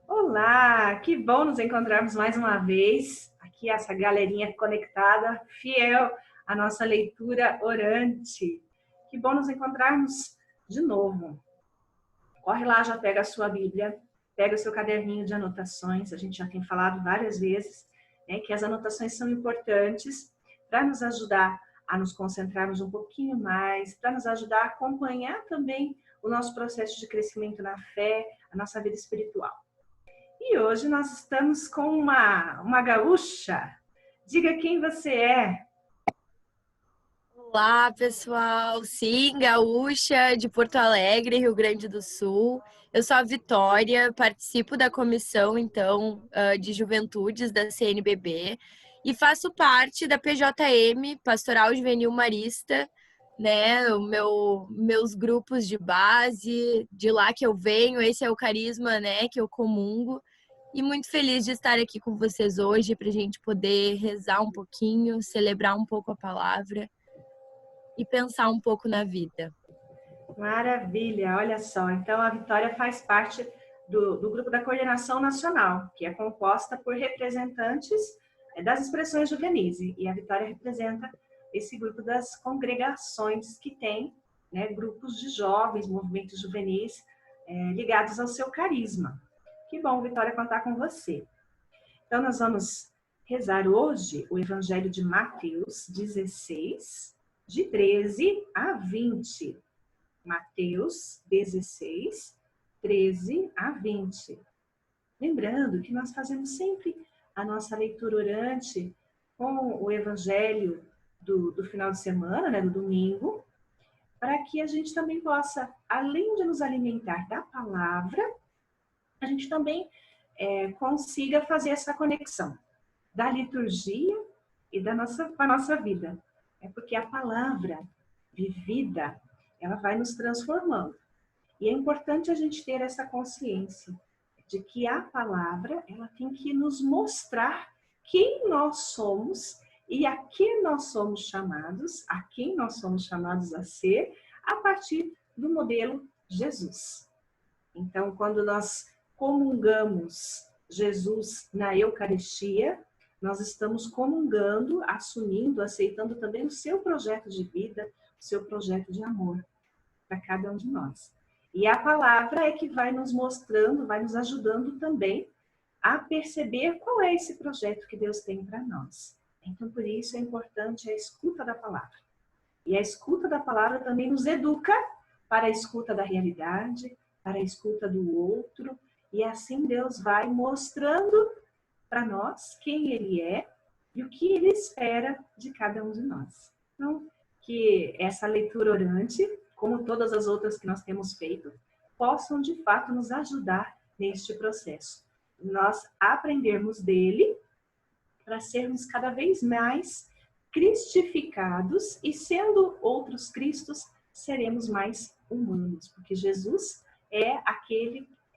Olá, que bom nos encontrarmos mais uma vez. Aqui essa galerinha conectada, fiel à nossa leitura orante. Que bom nos encontrarmos de novo. Corre lá, já pega a sua Bíblia, pega o seu caderninho de anotações. A gente já tem falado várias vezes, né, que as anotações são importantes para nos ajudar a nos concentrarmos um pouquinho mais, para nos ajudar a acompanhar também o nosso processo de crescimento na fé, a nossa vida espiritual. E hoje nós estamos com uma gaúcha. Diga quem você é. Olá, pessoal. Sim, gaúcha de Porto Alegre, Rio Grande do Sul. Eu sou a Vitória, participo da comissão, então, de juventudes da CNBB e faço parte da PJM, Pastoral Juvenil Marista, né? Meus grupos de base, de lá que eu venho, esse é o carisma, né, que eu comungo. E muito feliz de estar aqui com vocês hoje para a gente poder rezar um pouquinho, celebrar um pouco a palavra e pensar um pouco na vida. Maravilha, olha só. Então a Vitória faz parte do grupo da Coordenação Nacional, que é composta por representantes das expressões juvenis. E a Vitória representa esse grupo das congregações que tem, né, grupos de jovens, movimentos juvenis ligados ao seu carisma. Que bom, Vitória, contar com você. Então, nós vamos rezar hoje o Evangelho de Mateus 16, de 13 a 20. Mateus 16, 13 a 20. Lembrando que nós fazemos sempre a nossa leitura orante com o Evangelho do final de semana, né, do domingo, para que a gente também possa, além de nos alimentar da palavra, a gente também consiga fazer essa conexão da liturgia e com a nossa vida. É porque a palavra vivida, ela vai nos transformando. E é importante a gente ter essa consciência de que a palavra, ela tem que nos mostrar quem nós somos e a que nós somos chamados, a quem nós somos chamados a ser, a partir do modelo Jesus. Então, quando nós comungamos Jesus na Eucaristia, nós estamos comungando, assumindo, aceitando também o seu projeto de vida, o seu projeto de amor para cada um de nós. E a palavra é que vai nos mostrando, vai nos ajudando também a perceber qual é esse projeto que Deus tem para nós. Então, por isso é importante a escuta da palavra. E a escuta da palavra também nos educa para a escuta da realidade, para a escuta do outro, e assim Deus vai mostrando para nós quem Ele é e o que Ele espera de cada um de nós. Então, que essa leitura orante, como todas as outras que nós temos feito, possam de fato nos ajudar neste processo. Nós aprendermos dele para sermos cada vez mais cristificados e sendo outros cristos, seremos mais humanos, porque Jesus é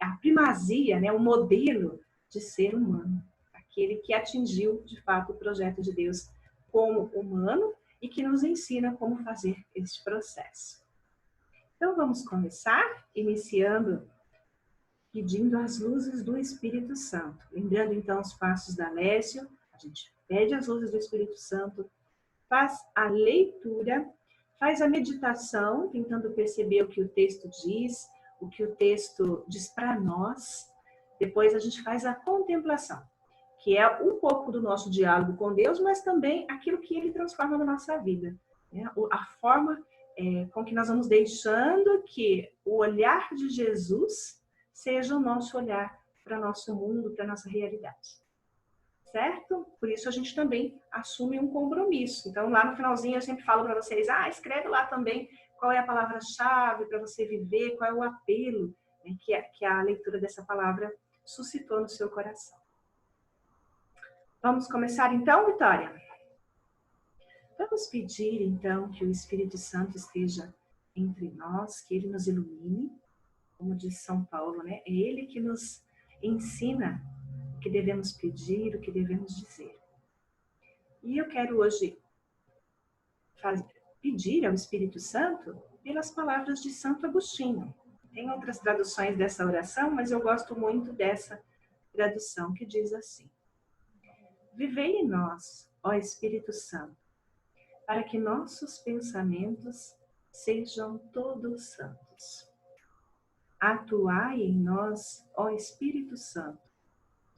a primazia, né, o modelo de ser humano, aquele que atingiu de fato o projeto de Deus como humano e que nos ensina como fazer este processo. Então vamos começar iniciando pedindo as luzes do Espírito Santo. Lembrando então os passos da Lécio, a gente pede as luzes do Espírito Santo, faz a leitura, faz a meditação, tentando perceber o que o texto diz, o que o texto diz para nós. Depois a gente faz a contemplação, que é um pouco do nosso diálogo com Deus, mas também aquilo que Ele transforma na nossa vida. Né? A forma com que nós vamos deixando que o olhar de Jesus seja o nosso olhar para nosso mundo, para nossa realidade. Certo? Por isso a gente também assume um compromisso. Então, lá no finalzinho eu sempre falo para vocês, escreve lá também qual é a palavra-chave para você viver, qual é o apelo, né, que a leitura dessa palavra suscitou no seu coração. Vamos começar então, Vitória? Vamos pedir então que o Espírito Santo esteja entre nós, que ele nos ilumine, como diz São Paulo, né? É ele que nos ensina o que devemos pedir, o que devemos dizer. E eu quero hoje pedir ao Espírito Santo pelas palavras de Santo Agostinho. Tem outras traduções dessa oração, mas eu gosto muito dessa tradução que diz assim: Vivei em nós, ó Espírito Santo, para que nossos pensamentos sejam todos santos. Atuai em nós, ó Espírito Santo,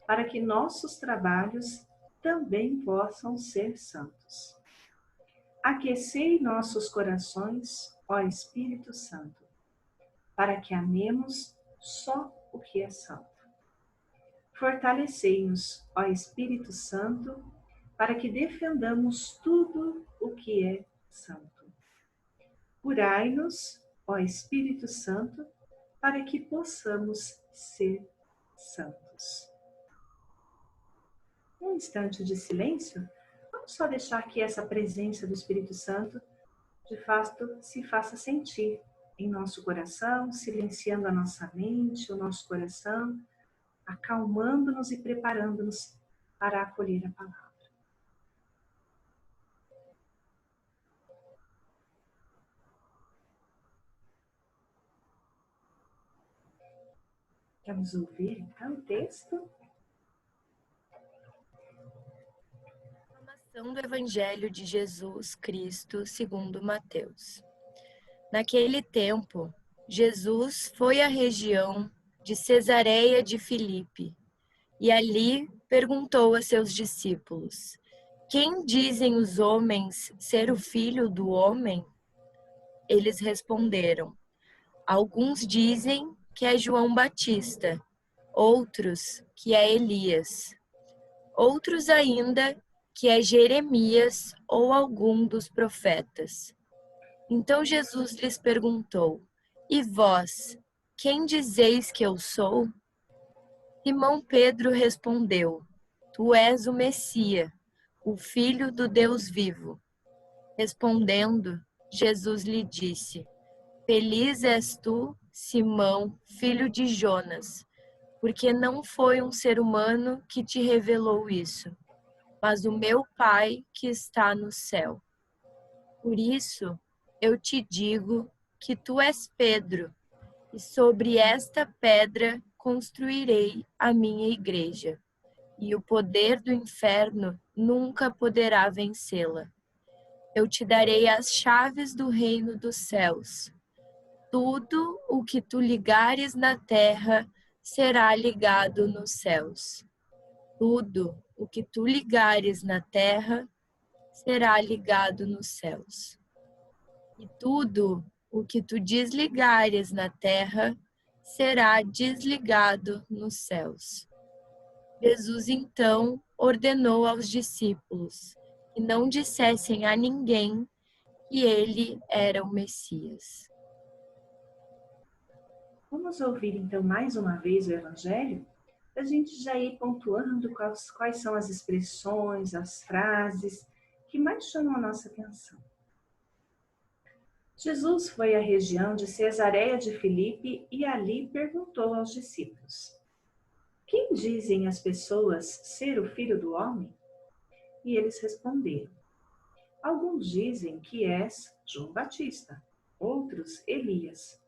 para que nossos trabalhos também possam ser santos. Aquecei nossos corações, ó Espírito Santo, para que amemos só o que é santo. Fortalecei-nos, ó Espírito Santo, para que defendamos tudo o que é santo. Curai-nos, ó Espírito Santo, para que possamos ser santos. Um instante de silêncio, vamos só deixar que essa presença do Espírito Santo, de fato, se faça sentir em nosso coração, silenciando a nossa mente, o nosso coração, acalmando-nos e preparando-nos para acolher a palavra. Vamos ouvir então o texto? Proclamação do Evangelho de Jesus Cristo segundo Mateus. Naquele tempo, Jesus foi à região de Cesareia de Filipe e ali perguntou a seus discípulos: Quem dizem os homens ser o filho do homem? Eles responderam: Alguns dizem que é João Batista, outros que é Elias, outros ainda que é Jeremias ou algum dos profetas. Então Jesus lhes perguntou: E vós, quem dizeis que eu sou? Simão Pedro respondeu: Tu és o Messias, o Filho do Deus vivo. Respondendo, Jesus lhe disse: Feliz és tu, Simão, filho de Jonas, porque não foi um ser humano que te revelou isso, mas o meu Pai que está no céu. Por isso, eu te digo que tu és Pedro, e sobre esta pedra construirei a minha igreja, e o poder do inferno nunca poderá vencê-la. Eu te darei as chaves do reino dos céus. Tudo o que tu ligares na terra será ligado nos céus. Tudo o que tu ligares na terra será ligado nos céus. E tudo o que tu desligares na terra será desligado nos céus. Jesus então ordenou aos discípulos que não dissessem a ninguém que ele era o Messias. Vamos ouvir então mais uma vez o Evangelho, para a gente já ir pontuando quais são as expressões, as frases que mais chamam a nossa atenção. Jesus foi à região de Cesareia de Filipe e ali perguntou aos discípulos: Quem dizem as pessoas ser o Filho do Homem? E eles responderam: Alguns dizem que és João Batista, outros Elias,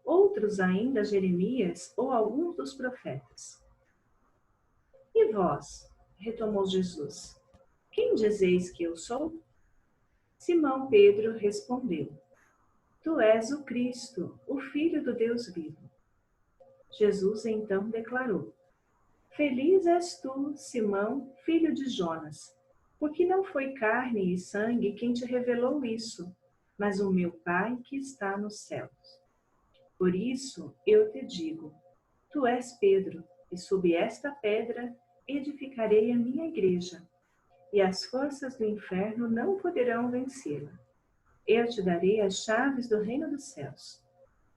outros ainda Jeremias ou alguns dos profetas. E vós, retomou Jesus, quem dizeis que eu sou? Simão Pedro respondeu: Tu és o Cristo, o Filho do Deus vivo. Jesus então declarou: Feliz és tu, Simão, filho de Jonas, porque não foi carne e sangue quem te revelou isso, mas o meu Pai que está nos céus. Por isso eu te digo: tu és Pedro, e sob esta pedra edificarei a minha igreja, e as forças do inferno não poderão vencê-la. Eu te darei as chaves do reino dos céus.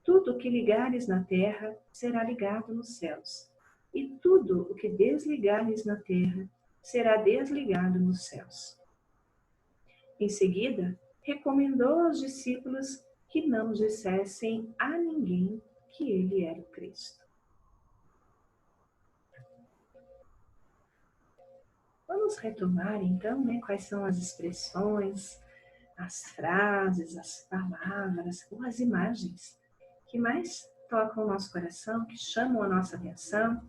Tudo o que ligares na terra será ligado nos céus, e tudo o que desligares na terra será desligado nos céus. Em seguida, recomendou aos discípulos que não dissessem a ninguém que ele era o Cristo. Vamos retomar então, quais são as expressões, as frases, as palavras ou as imagens que mais tocam o nosso coração, que chamam a nossa atenção,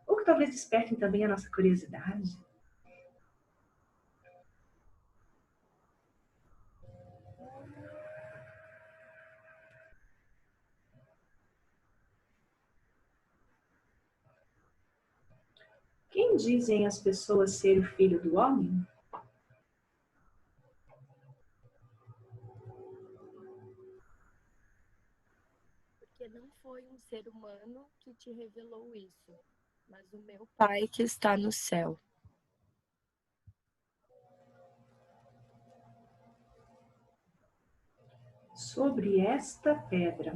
ou que talvez despertem também a nossa curiosidade. Quem dizem as pessoas ser o filho do homem? Porque não foi um ser humano que te revelou isso, mas o meu Pai que está no céu. Sobre esta pedra.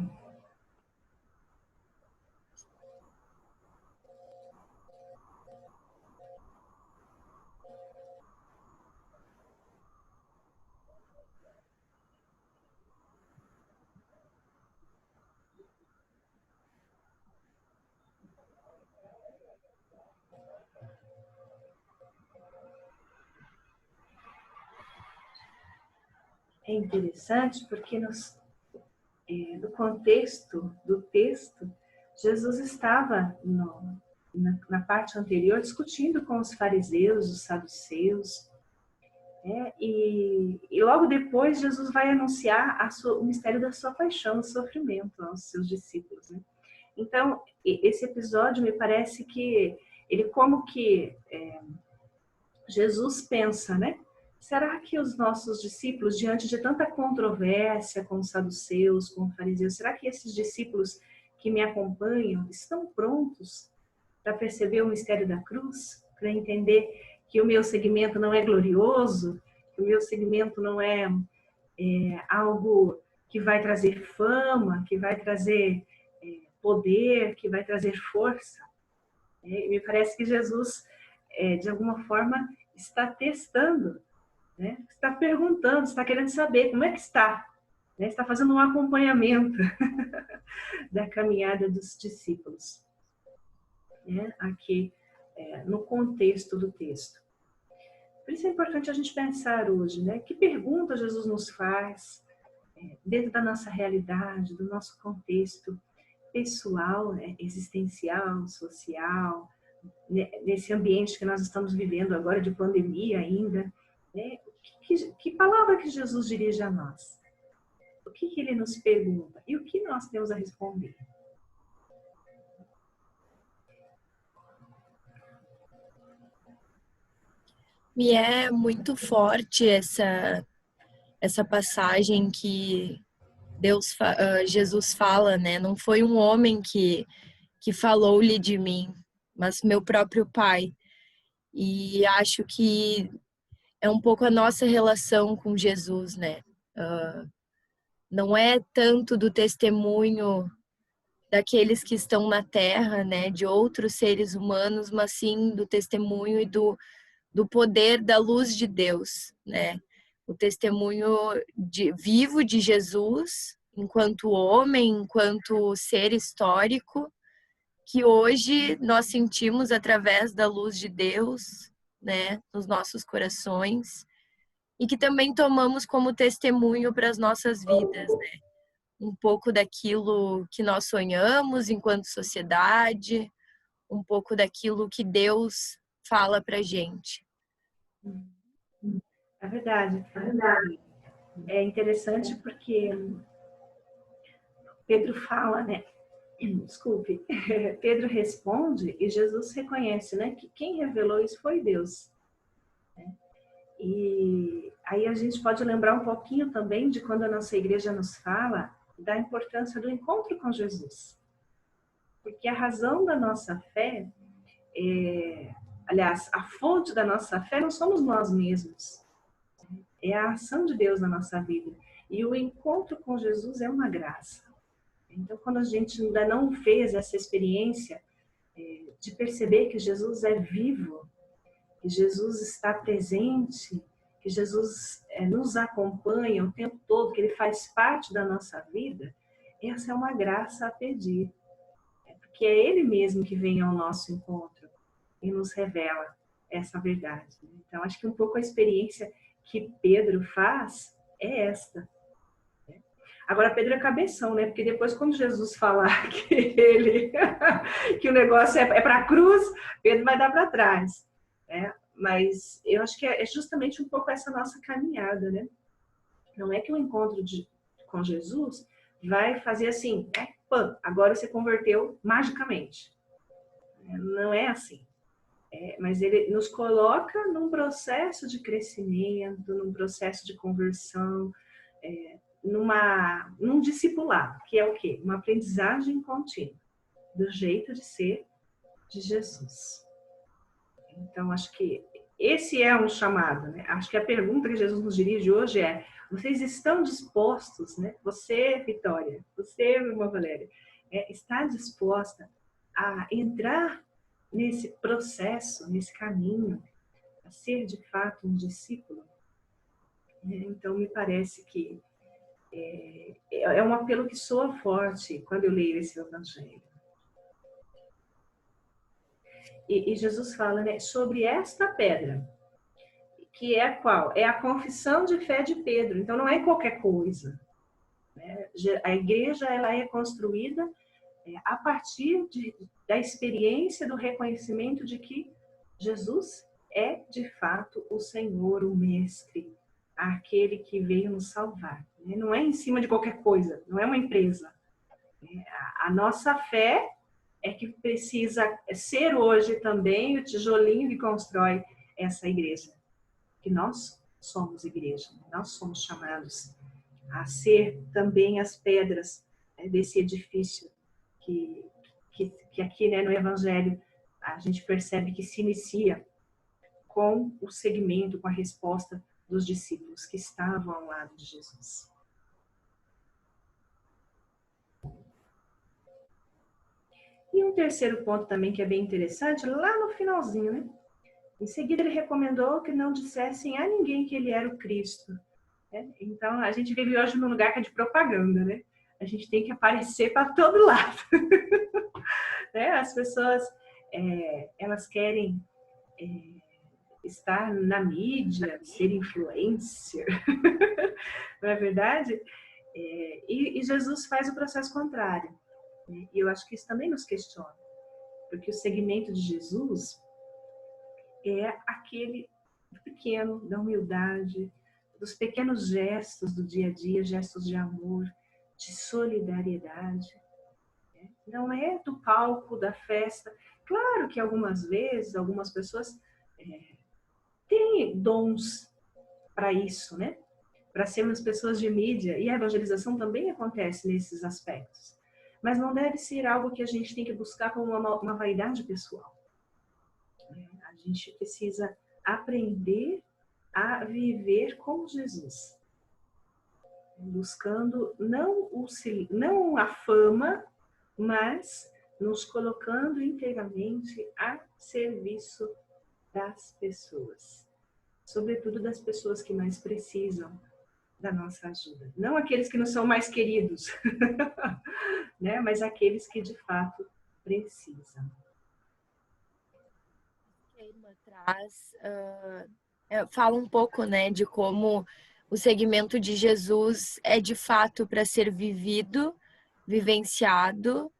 É interessante porque no contexto do texto, Jesus estava na parte anterior discutindo com os fariseus, os saduceus, né? E logo depois Jesus vai anunciar o mistério da sua paixão, o sofrimento aos seus discípulos, né? Então, esse episódio me parece que ele como que Jesus pensa, né? Será que os nossos discípulos, diante de tanta controvérsia com os saduceus, com os fariseus, será que esses discípulos que me acompanham estão prontos para perceber o mistério da cruz? Para entender que o meu segmento não é glorioso, que o meu segmento não é algo que vai trazer fama, que vai trazer poder, que vai trazer força? Me parece que Jesus, de alguma forma, está testando, né? Está perguntando, está querendo saber como é que está, né? Está fazendo um acompanhamento da caminhada dos discípulos, né? Aqui no contexto do texto. Por isso é importante a gente pensar hoje, né? Que pergunta Jesus nos faz dentro da nossa realidade, do nosso contexto pessoal, né? Existencial, social, nesse ambiente que nós estamos vivendo agora de pandemia ainda, né? Que palavra que Jesus dirige a nós? O que ele nos pergunta? E o que nós temos a responder? Me é muito forte essa passagem que Jesus fala, né? Não foi um homem que falou-lhe de mim, mas meu próprio Pai. E acho que é um pouco a nossa relação com Jesus, né? Não é tanto do testemunho daqueles que estão na Terra, né? De outros seres humanos, mas sim do testemunho e do poder da luz de Deus, né? O testemunho vivo de Jesus, enquanto homem, enquanto ser histórico, que hoje nós sentimos através da luz de Deus, né, nos nossos corações, e que também tomamos como testemunho para as nossas vidas, né? Um pouco daquilo que nós sonhamos enquanto sociedade, um pouco daquilo que Deus fala para a gente. É verdade. É interessante porque Pedro fala, né? Desculpe. Pedro responde e Jesus reconhece, né? Que quem revelou isso foi Deus. E aí a gente pode lembrar um pouquinho também de quando a nossa igreja nos fala da importância do encontro com Jesus. Porque a razão da nossa fé, aliás, a fonte da nossa fé não somos nós mesmos. É a ação de Deus na nossa vida. E o encontro com Jesus é uma graça. Então, quando a gente ainda não fez essa experiência de perceber que Jesus é vivo, que Jesus está presente, que Jesus nos acompanha o tempo todo, que Ele faz parte da nossa vida, essa é uma graça a pedir. Porque é Ele mesmo que vem ao nosso encontro e nos revela essa verdade. Então, acho que um pouco a experiência que Pedro faz é esta. Agora, Pedro é cabeção, né? Porque depois, quando Jesus falar que o negócio é para a cruz, Pedro vai dar para trás, né? Mas eu acho que é justamente um pouco essa nossa caminhada, né? Não é que o encontro com Jesus vai fazer assim, né? Pã, agora você converteu magicamente. Não é assim. Mas ele nos coloca num processo de crescimento, num processo de conversão, num discipulado, que é o quê? Uma aprendizagem contínua do jeito de ser de Jesus. Então, acho que esse é um chamado, né? Acho que a pergunta que Jesus nos dirige hoje é: vocês estão dispostos, né? Você, Vitória, você, irmã Valéria, está disposta a entrar nesse processo, nesse caminho, a ser de fato um discípulo? Então, me parece que é um apelo que soa forte quando eu leio esse evangelho. E Jesus fala, né, sobre esta pedra, que é qual? É a confissão de fé de Pedro. Então, não é qualquer coisa, né? A igreja ela é construída a partir da experiência, do reconhecimento de que Jesus é, de fato, o Senhor, o Mestre, aquele que veio nos salvar. Não é em cima de qualquer coisa, não é uma empresa. A nossa fé é que precisa ser hoje também o tijolinho que constrói essa igreja. Que nós somos igreja, nós somos chamados a ser também as pedras desse edifício que aqui, né, no Evangelho a gente percebe que se inicia com o segmento, com a resposta dos discípulos que estavam ao lado de Jesus. E um terceiro ponto também que é bem interessante, lá no finalzinho, né? Em seguida ele recomendou que não dissessem a ninguém que ele era o Cristo. Né? Então a gente vive hoje num lugar que é de propaganda, né? A gente tem que aparecer para todo lado. Né? As pessoas, elas querem estar na mídia, ser influencer, não é verdade? E Jesus faz o processo contrário. Né? E eu acho que isso também nos questiona, porque o segmento de Jesus é aquele pequeno, da humildade, dos pequenos gestos do dia a dia, gestos de amor, de solidariedade. Não é do palco, da festa. Claro que algumas vezes, algumas pessoas têm dons para isso, né? Para sermos pessoas de mídia. E a evangelização também acontece nesses aspectos. Mas não deve ser algo que a gente tem que buscar como uma vaidade pessoal. A gente precisa aprender a viver com Jesus. Buscando não a fama, mas nos colocando inteiramente a serviço das pessoas. Sobretudo das pessoas que mais precisam da nossa ajuda. Não aqueles que não são mais queridos, né? Mas aqueles que de fato precisam. A irmã traz, fala um pouco, né, de como o segmento de Jesus é de fato para ser vivido, vivenciado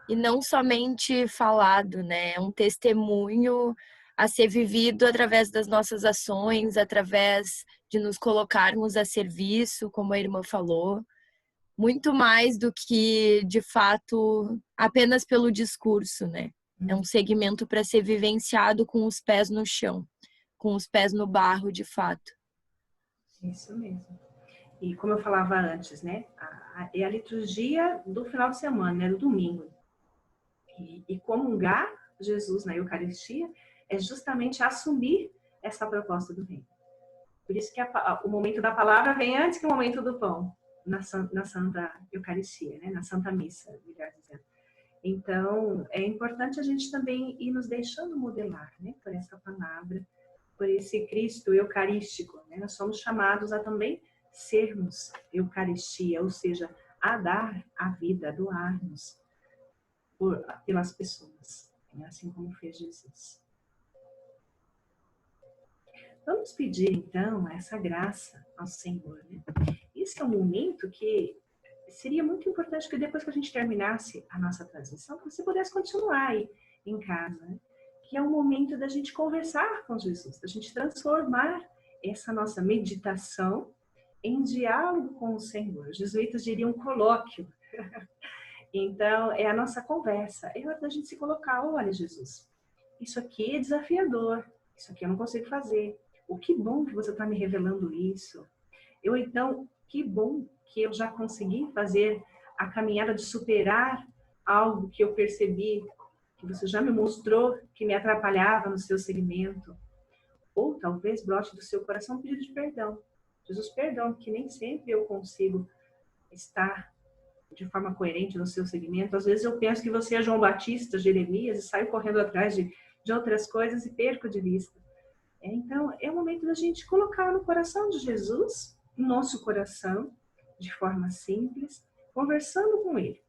e não somente falado, né? É um testemunho a ser vivido através das nossas ações, através de nos colocarmos a serviço, como a irmã falou, muito mais do que, de fato, apenas pelo discurso, né? É um segmento para ser vivenciado com os pés no chão, com os pés no barro, de fato. Isso mesmo. E como eu falava antes, né? É a liturgia do final de semana, né? Do domingo. E comungar Jesus na Eucaristia é justamente assumir essa proposta do reino. Por isso que o momento da palavra vem antes que o momento do pão, na Santa Eucaristia, né? Na Santa Missa, melhor dizendo. Então, é importante a gente também ir nos deixando modelar, né? Por essa palavra, por esse Cristo eucarístico. Né? Nós somos chamados a também sermos Eucaristia, ou seja, a dar a vida, a doar-nos pelas pessoas, né? Assim como fez Jesus. Vamos pedir, então, essa graça ao Senhor. Né? Esse é um momento que seria muito importante que depois que a gente terminasse a nossa transmissão, você pudesse continuar aí em casa, né? Que é o momento da gente conversar com Jesus, da gente transformar essa nossa meditação em diálogo com o Senhor. Os jesuítas diriam colóquio. Então, é a nossa conversa. É hora da gente se colocar, olha, Jesus, isso aqui é desafiador, isso aqui eu não consigo fazer. O que bom que você está me revelando isso. Eu, então, que bom que eu já consegui fazer a caminhada de superar algo que eu percebi, que você já me mostrou que me atrapalhava no seu segmento. Ou talvez brote do seu coração um pedido de perdão. Jesus, perdão, que nem sempre eu consigo estar de forma coerente no seu segmento. Às vezes eu penso que você é João Batista, Jeremias, e saio correndo atrás de outras coisas e perco de vista. Então, é o momento da gente colocar no coração de Jesus, no nosso coração, de forma simples, conversando com Ele.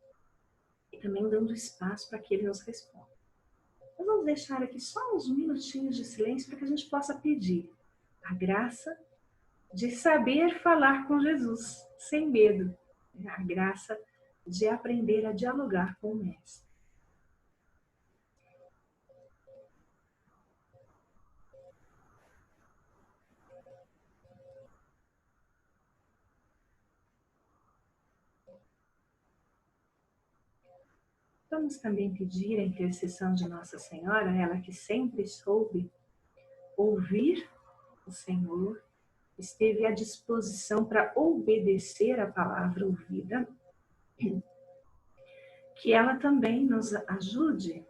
E também dando espaço para que Ele nos responda. Nós vamos deixar aqui só uns minutinhos de silêncio para que a gente possa pedir a graça de saber falar com Jesus, sem medo. A graça de aprender a dialogar com o Mestre. Vamos também pedir a intercessão de Nossa Senhora, ela que sempre soube ouvir o Senhor, esteve à disposição para obedecer a palavra ouvida, que ela também nos ajude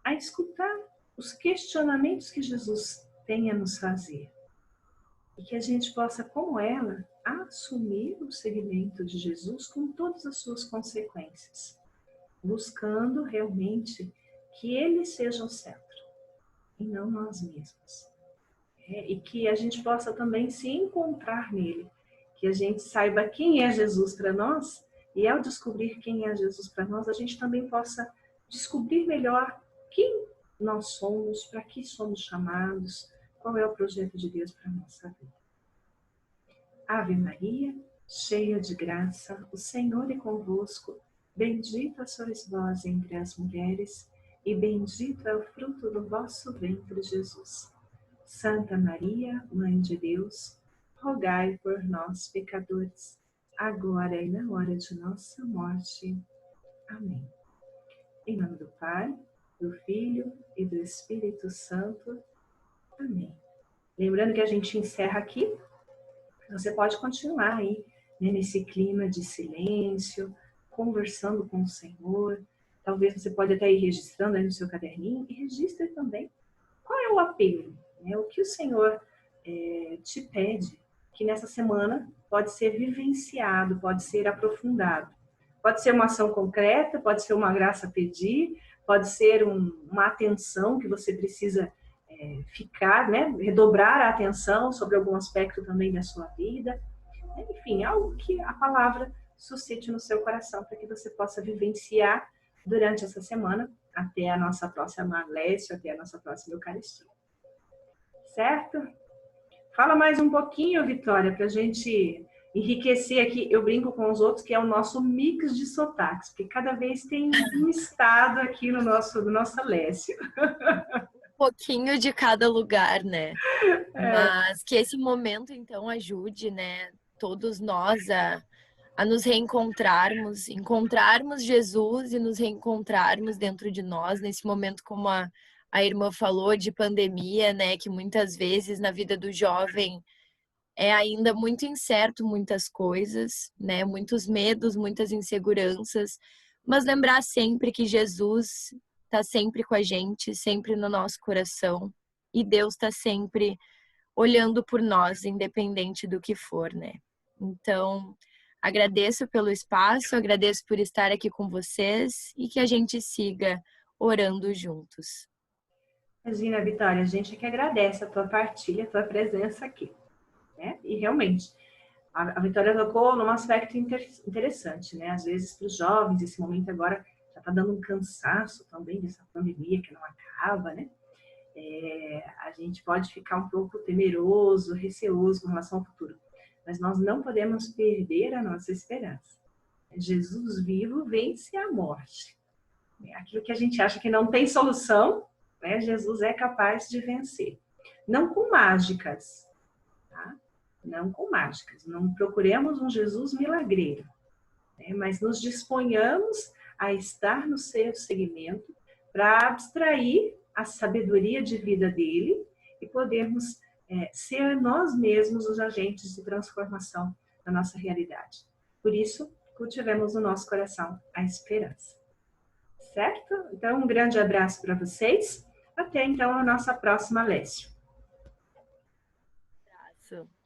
a escutar os questionamentos que Jesus tem a nos fazer. E que a gente possa, como ela, assumir o seguimento de Jesus com todas as suas consequências, buscando realmente que Ele seja o centro, e não nós mesmos. E que a gente possa também se encontrar nele, que a gente saiba quem é Jesus para nós, e ao descobrir quem é Jesus para nós, a gente também possa descobrir melhor quem nós somos, para que somos chamados, qual é o projeto de Deus para a nossa vida. Ave Maria, cheia de graça, o Senhor é convosco, bendita sois vós entre as mulheres, e bendito é o fruto do vosso ventre, Jesus. Santa Maria, Mãe de Deus, rogai por nós, pecadores, agora e na hora de nossa morte. Amém. Em nome do Pai, do Filho e do Espírito Santo. Amém. Lembrando que a gente encerra aqui, você pode continuar aí, né, nesse clima de silêncio, conversando com o Senhor. Talvez você pode até ir registrando aí no seu caderninho, e registre também qual é o apelo, né, o que o Senhor te pede, que nessa semana pode ser vivenciado, pode ser aprofundado. Pode ser uma ação concreta, pode ser uma graça a pedir, pode ser uma atenção que você precisa ficar, né, redobrar a atenção sobre algum aspecto também da sua vida. Enfim, algo que a palavra suscite no seu coração para que você possa vivenciar durante essa semana, até a nossa próxima Lécio, até a nossa próxima Eucaristia. Certo? Fala mais um pouquinho, Vitória, para a gente enriquecer aqui. Eu brinco com os outros que é o nosso mix de sotaques, porque cada vez tem um estado aqui no nosso Lécio. Pouquinho de cada lugar, né? Mas que esse momento, então, ajude, né, todos nós a nos reencontrarmos, encontrarmos Jesus e nos reencontrarmos dentro de nós, nesse momento, como a irmã falou, de pandemia, né, que muitas vezes na vida do jovem é ainda muito incerto muitas coisas, né, muitos medos, muitas inseguranças, mas lembrar sempre que Jesus está sempre com a gente, sempre no nosso coração, e Deus está sempre olhando por nós, independente do que for, né? Então, agradeço pelo espaço, agradeço por estar aqui com vocês e que a gente siga orando juntos. Imagina, Vitória, a gente que agradece a tua partilha, a tua presença aqui, né? E realmente, a Vitória tocou num aspecto interessante, né? Às vezes, para os jovens, esse momento agora já está dando um cansaço também dessa pandemia que não acaba, né? A gente pode ficar um pouco temeroso, receoso com relação ao futuro, mas nós não podemos perder a nossa esperança. Jesus vivo vence a morte. Aquilo que a gente acha que não tem solução, né, Jesus é capaz de vencer. Não com mágicas, tá? Não com mágicas. Não procuremos um Jesus milagreiro, né, mas nos disponhamos a estar no seu segmento para abstrair a sabedoria de vida dele e podermos ser nós mesmos os agentes de transformação da nossa realidade. Por isso, cultivemos no nosso coração a esperança. Certo? Então, um grande abraço para vocês. Até então a nossa próxima Lécio. Abraço.